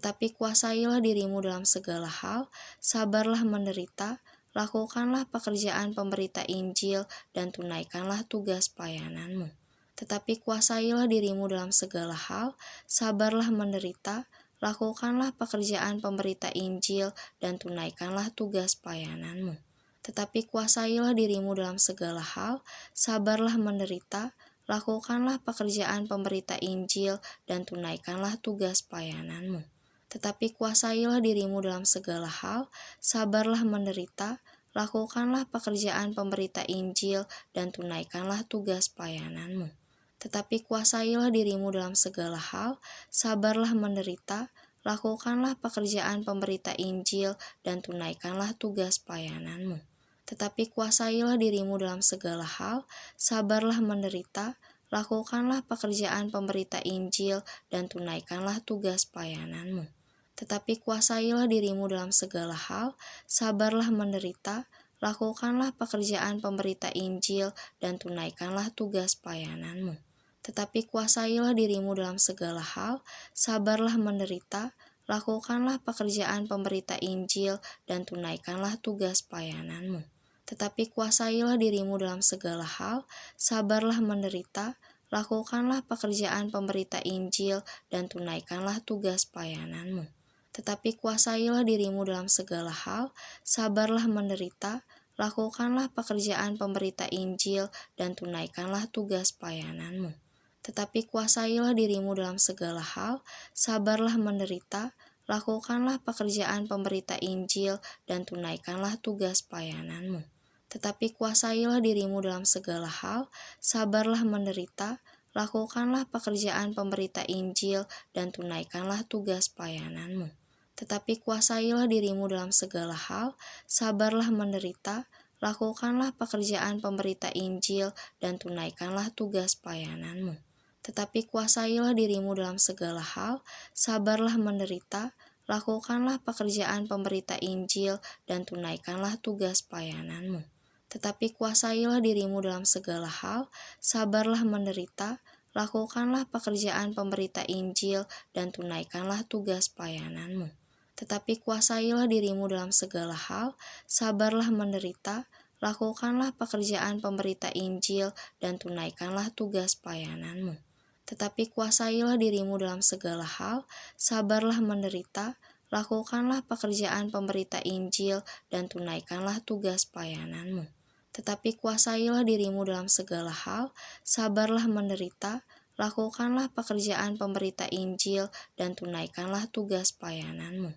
tetapi kuasailah dirimu dalam segala hal, sabarlah menderita, lakukanlah pekerjaan pemberita Injil, dan tunaikanlah tugas pelayananmu. Tetapi kuasailah dirimu dalam segala hal, sabarlah menderita, lakukanlah pekerjaan pemberita Injil, dan tunaikanlah tugas pelayananmu. Tetapi kuasailah dirimu dalam segala hal, sabarlah menderita, lakukanlah pekerjaan pemberita Injil, dan tunaikanlah tugas pelayananmu. Tetapi kuasailah dirimu dalam segala hal, sabarlah menderita, lakukanlah pekerjaan pemberita Injil, dan tunaikanlah tugas pelayananmu. Tetapi kuasailah dirimu dalam segala hal, sabarlah menderita, lakukanlah pekerjaan pemberita Injil, dan tunaikanlah tugas pelayananmu. Tetapi kuasailah dirimu dalam segala hal, sabarlah menderita, lakukanlah pekerjaan pemberita Injil, dan tunaikanlah tugas pelayananmu. Tetapi kuasailah dirimu dalam segala hal, sabarlah menderita, lakukanlah pekerjaan pemberita Injil, dan tunaikanlah tugas pelayananmu. Tetapi kuasailah dirimu dalam segala hal, sabarlah menderita, lakukanlah pekerjaan pemberita Injil, dan tunaikanlah tugas pelayananmu. Tetapi kuasailah dirimu dalam segala hal, sabarlah menderita, lakukanlah pekerjaan pemberita Injil, dan tunaikanlah tugas pelayananmu. Tetapi kuasailah dirimu dalam segala hal, sabarlah menderita, lakukanlah pekerjaan pemberita Injil, dan tunaikanlah tugas pelayananmu. Tetapi kuasailah dirimu dalam segala hal, sabarlah menderita, lakukanlah pekerjaan pemberita Injil, dan tunaikanlah tugas pelayananmu. Tetapi kuasailah dirimu dalam segala hal, sabarlah menderita, lakukanlah pekerjaan pemberita Injil, dan tunaikanlah tugas pelayananmu. Tetapi kuasailah dirimu dalam segala hal, sabarlah menderita, lakukanlah pekerjaan pemberita Injil, dan tunaikanlah tugas pelayananmu. Tetapi kuasailah dirimu dalam segala hal, sabarlah menderita, lakukanlah pekerjaan pemberita Injil, dan tunaikanlah tugas pelayananmu. Tetapi kuasailah dirimu dalam segala hal, sabarlah menderita, lakukanlah pekerjaan pemberita Injil, dan tunaikanlah tugas pelayananmu. Tetapi kuasailah dirimu dalam segala hal, sabarlah menderita, lakukanlah pekerjaan pemberita Injil, dan tunaikanlah tugas pelayananmu. Tetapi kuasailah dirimu dalam segala hal, sabarlah menderita, lakukanlah pekerjaan pemberita Injil, dan tunaikanlah tugas pelayananmu. Tetapi kuasailah dirimu dalam segala hal, sabarlah menderita, lakukanlah pekerjaan pemberita Injil, dan tunaikanlah tugas pelayananmu.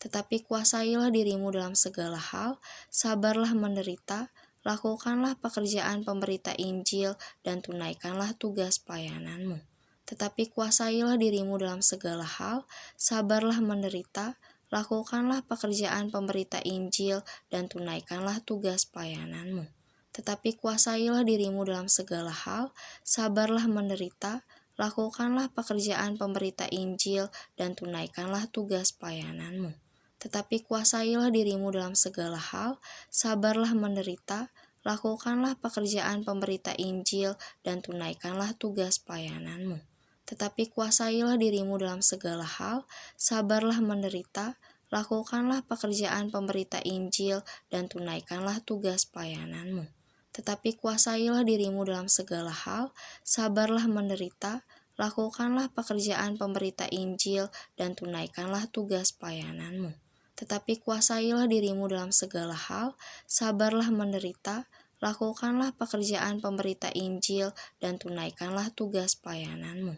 Tetapi kuasailah dirimu dalam segala hal, sabarlah menderita, lakukanlah pekerjaan pemberita Injil, dan tunaikanlah tugas pelayananmu. Tetapi kuasailah dirimu dalam segala hal, sabarlah menderita, lakukanlah pekerjaan pemberita Injil, dan tunaikanlah tugas pelayananmu. Tetapi kuasailah dirimu dalam segala hal, sabarlah menderita, lakukanlah pekerjaan pemberita Injil, dan tunaikanlah tugas pelayananmu. Tetapi kuasailah dirimu dalam segala hal, sabarlah menderita, lakukanlah pekerjaan pemberita Injil, dan tunaikanlah tugas pelayananmu. Tetapi kuasailah dirimu dalam segala hal, sabarlah menderita, lakukanlah pekerjaan pemberita Injil, dan tunaikanlah tugas pelayananmu. Tetapi kuasailah dirimu dalam segala hal, sabarlah menderita, lakukanlah pekerjaan pemberita Injil, dan tunaikanlah tugas pelayananmu. Tetapi kuasailah dirimu dalam segala hal, sabarlah menderita, lakukanlah pekerjaan pemberita Injil, dan tunaikanlah tugas pelayananmu.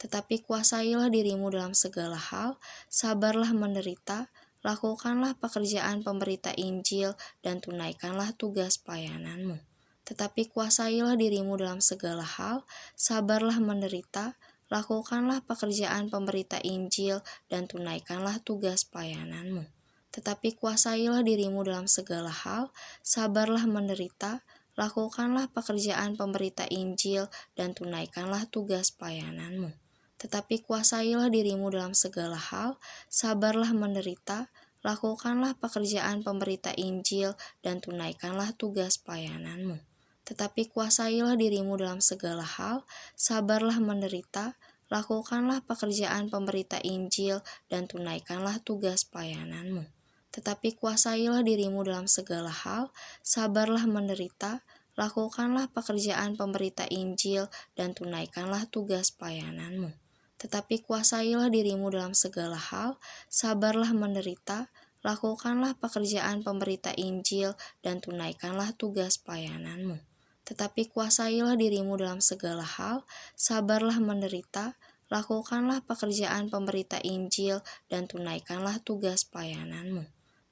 Tetapi kuasailah dirimu dalam segala hal, sabarlah menderita, lakukanlah pekerjaan pemberita Injil, dan tunaikanlah tugas pelayananmu. Tetapi kuasailah dirimu dalam segala hal, sabarlah menderita, lakukanlah pekerjaan pemberita Injil, dan tunaikanlah tugas pelayananmu. Tetapi kuasailah dirimu dalam segala hal, sabarlah menderita, lakukanlah pekerjaan pemberita Injil, dan tunaikanlah tugas pelayananmu. Tetapi kuasailah dirimu dalam segala hal, sabarlah menderita, lakukanlah pekerjaan pemberita Injil, dan tunaikanlah tugas pelayananmu. Tetapi kuasailah dirimu dalam segala hal, sabarlah menderita, lakukanlah pekerjaan pemberita Injil, dan tunaikanlah tugas pelayananmu. Tetapi kuasailah dirimu dalam segala hal, sabarlah menderita, lakukanlah pekerjaan pemberita Injil, dan tunaikanlah tugas pelayananmu. Tetapi kuasailah dirimu dalam segala hal, sabarlah menderita, lakukanlah pekerjaan pemberita Injil, dan tunaikanlah tugas pelayananmu. Tetapi kuasailah dirimu dalam segala hal, sabarlah menderita, lakukanlah pekerjaan pemberita Injil, dan tunaikanlah tugas pelayananmu.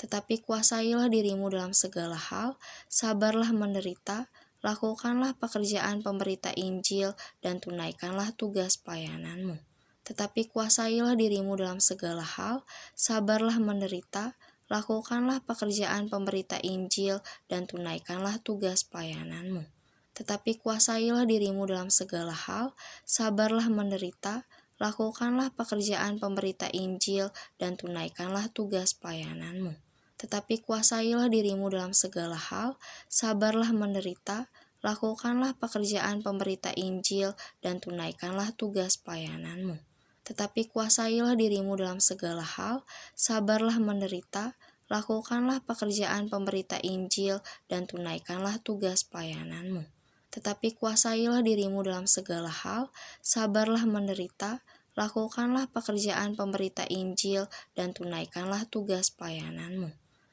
Tetapi kuasailah dirimu dalam segala hal, sabarlah menderita, lakukanlah pekerjaan pemberita Injil, dan tunaikanlah tugas pelayananmu. Tetapi kuasailah dirimu dalam segala hal, sabarlah menderita, lakukanlah pekerjaan pemberita Injil, dan tunaikanlah tugas pelayananmu. Tetapi kuasailah dirimu dalam segala hal, sabarlah menderita, lakukanlah pekerjaan pemberita Injil, dan tunaikanlah tugas pelayananmu. Tetapi kuasailah dirimu dalam segala hal, sabarlah menderita, lakukanlah pekerjaan pemberita Injil, dan tunaikanlah tugas pelayananmu. Tetapi kuasailah dirimu dalam segala hal, sabarlah menderita, lakukanlah pekerjaan pemberita Injil, dan tunaikanlah tugas pelayananmu. Tetapi kuasailah dirimu dalam segala hal, sabarlah menderita, lakukanlah pekerjaan pemberita Injil, dan tunaikanlah tugas pelayananmu.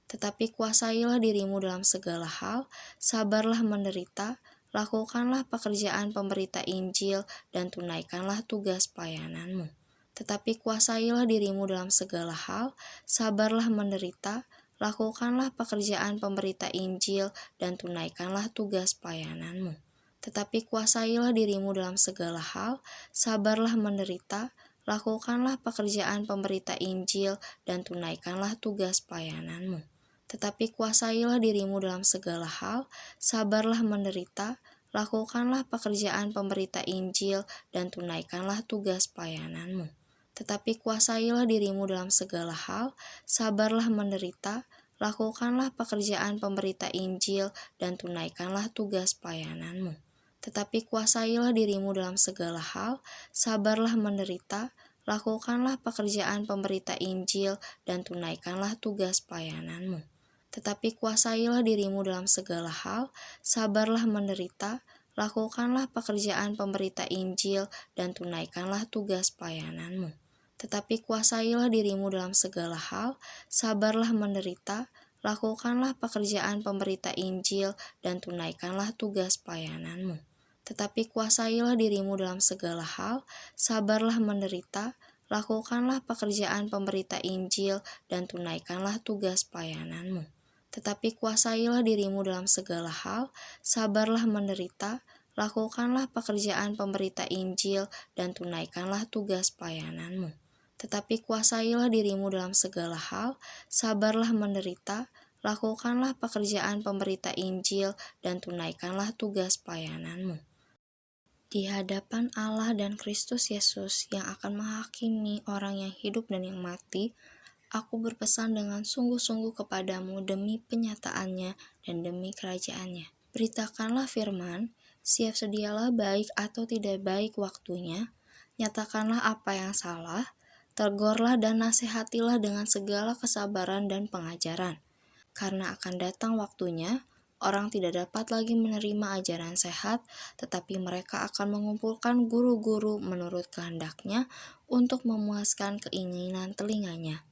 Tetapi kuasailah dirimu dalam segala hal, sabarlah menderita, lakukanlah pekerjaan pemberita Injil, dan tunaikanlah tugas pelayananmu. Tetapi kuasailah dirimu dalam segala hal, sabarlah menderita, lakukanlah pekerjaan pemberita Injil, dan tunaikanlah tugas pelayananmu. Tetapi kuasailah dirimu dalam segala hal, sabarlah menderita, lakukanlah pekerjaan pemberita Injil, dan tunaikanlah tugas pelayananmu. Tetapi kuasailah dirimu dalam segala hal, sabarlah menderita, lakukanlah pekerjaan pemberita Injil, dan tunaikanlah tugas pelayananmu. Tetapi kuasailah dirimu dalam segala hal, sabarlah menderita, lakukanlah pekerjaan pemberita Injil, dan tunaikanlah tugas pelayananmu. Tetapi kuasailah dirimu dalam segala hal, sabarlah menderita, lakukanlah pekerjaan pemberita Injil, dan tunaikanlah tugas pelayananmu. Tetapi kuasailah dirimu dalam segala hal, sabarlah menderita, lakukanlah pekerjaan pemberita Injil, dan tunaikanlah tugas pelayananmu. Tetapi kuasailah dirimu dalam segala hal, sabarlah menderita, lakukanlah pekerjaan pemberita Injil, dan tunaikanlah tugas pelayananmu. Tetapi kuasailah dirimu dalam segala hal, sabarlah menderita, lakukanlah pekerjaan pemberita Injil, dan tunaikanlah tugas pelayananmu. Tetapi kuasailah dirimu dalam segala hal, sabarlah menderita, lakukanlah pekerjaan pemberita Injil, dan tunaikanlah tugas pelayananmu. Tetapi kuasailah dirimu dalam segala hal, sabarlah menderita, lakukanlah pekerjaan pemberita Injil, dan tunaikanlah tugas pelayananmu. Di hadapan Allah dan Kristus Yesus yang akan menghakimi orang yang hidup dan yang mati, aku berpesan dengan sungguh-sungguh kepadamu demi penyataannya dan demi kerajaannya. Beritakanlah firman, siap sedialah baik atau tidak baik waktunya, nyatakanlah apa yang salah, tegurlah dan nasihatilah dengan segala kesabaran dan pengajaran. Karena akan datang waktunya, orang tidak dapat lagi menerima ajaran sehat, tetapi mereka akan mengumpulkan guru-guru menurut kehendaknya untuk memuaskan keinginan telinganya.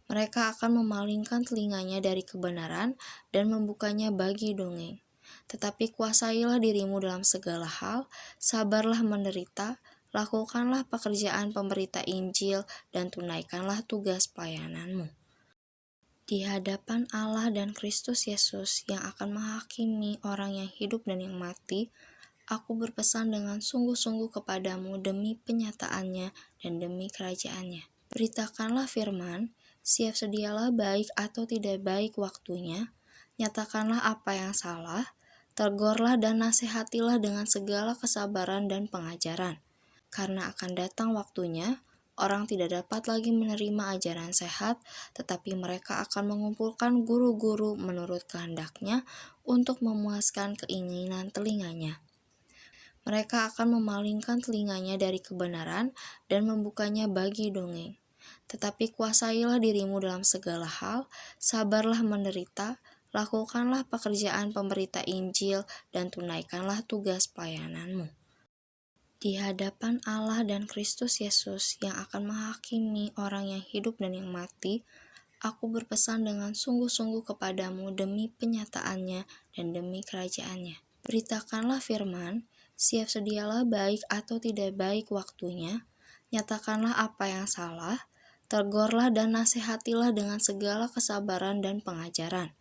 Mereka akan memalingkan telinganya dari kebenaran dan membukanya bagi dongeng. Tetapi kuasailah dirimu dalam segala hal, sabarlah menderita, lakukanlah pekerjaan pemberita Injil, dan tunaikanlah tugas pelayananmu. Di hadapan Allah dan Kristus Yesus yang akan menghakimi orang yang hidup dan yang mati, aku berpesan dengan sungguh-sungguh kepadamu demi penyataannya dan demi kerajaannya. Beritakanlah firman, siap sedialah baik atau tidak baik waktunya, nyatakanlah apa yang salah, tegurlah dan nasihatilah dengan segala kesabaran dan pengajaran. Karena akan datang waktunya, orang tidak dapat lagi menerima ajaran sehat, tetapi mereka akan mengumpulkan guru-guru menurut kehendaknya untuk memuaskan keinginan telinganya. Mereka akan memalingkan telinganya dari kebenaran dan membukanya bagi dongeng. Tetapi kuasailah dirimu dalam segala hal, sabarlah menderita, lakukanlah pekerjaan pemberita Injil, dan tunaikanlah tugas pelayananmu. Di hadapan Allah dan Kristus Yesus yang akan menghakimi orang yang hidup dan yang mati, aku berpesan dengan sungguh-sungguh kepadamu demi penyataannya dan demi kerajaannya. Beritakanlah firman, siap sedialah baik atau tidak baik waktunya, nyatakanlah apa yang salah, tegurlah dan nasihatilah dengan segala kesabaran dan pengajaran.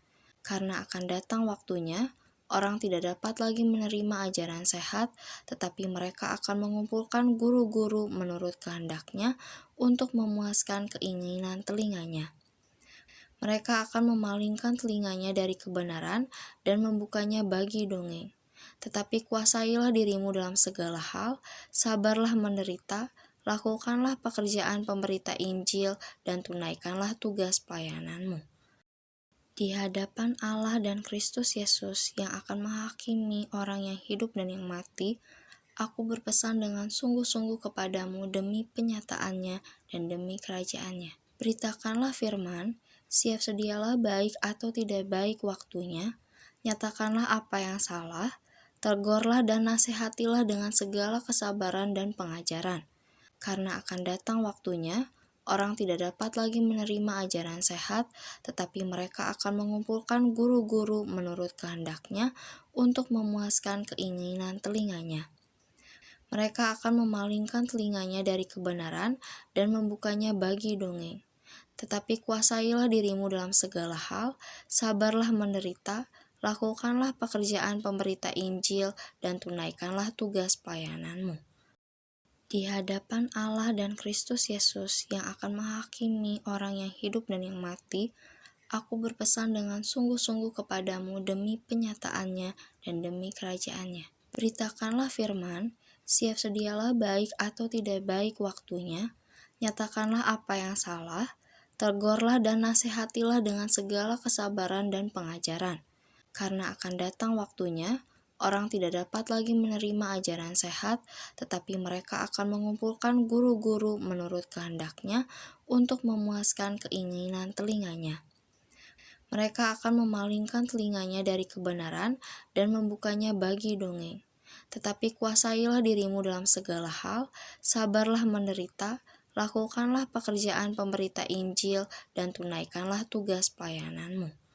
Karena akan datang waktunya, orang tidak dapat lagi menerima ajaran sehat, tetapi mereka akan mengumpulkan guru-guru menurut kehendaknya untuk memuaskan keinginan telinganya. Mereka akan memalingkan telinganya dari kebenaran dan membukanya bagi dongeng. Tetapi kuasailah dirimu dalam segala hal, sabarlah menderita, lakukanlah pekerjaan pemberita Injil, dan tunaikanlah tugas pelayananmu. Di hadapan Allah dan Kristus Yesus yang akan menghakimi orang yang hidup dan yang mati, aku berpesan dengan sungguh-sungguh kepadamu demi penyataannya dan demi kerajaannya. Beritakanlah firman, siap sedialah baik atau tidak baik waktunya, nyatakanlah apa yang salah, tegurlah dan nasihatilah dengan segala kesabaran dan pengajaran. Karena akan datang waktunya, orang tidak dapat lagi menerima ajaran sehat, tetapi mereka akan mengumpulkan guru-guru menurut kehendaknya untuk memuaskan keinginan telinganya. Mereka akan memalingkan telinganya dari kebenaran dan membukanya bagi dongeng. Tetapi kuasailah dirimu dalam segala hal, sabarlah menderita, lakukanlah pekerjaan pemberita Injil, dan tunaikanlah tugas pelayananmu. Di hadapan Allah dan Kristus Yesus yang akan menghakimi orang yang hidup dan yang mati, aku berpesan dengan sungguh-sungguh kepadamu demi penyataannya dan demi kerajaannya. Beritakanlah firman, siap sedialah baik atau tidak baik waktunya, nyatakanlah apa yang salah, tegurlah dan nasihatilah dengan segala kesabaran dan pengajaran. Karena akan datang waktunya, orang tidak dapat lagi menerima ajaran sehat, tetapi mereka akan mengumpulkan guru-guru menurut kehendaknya untuk memuaskan keinginan telinganya. Mereka akan memalingkan telinganya dari kebenaran dan membukanya bagi dongeng. Tetapi kuasailah dirimu dalam segala hal, sabarlah menderita, lakukanlah pekerjaan pemberita Injil, dan tunaikanlah tugas pelayananmu.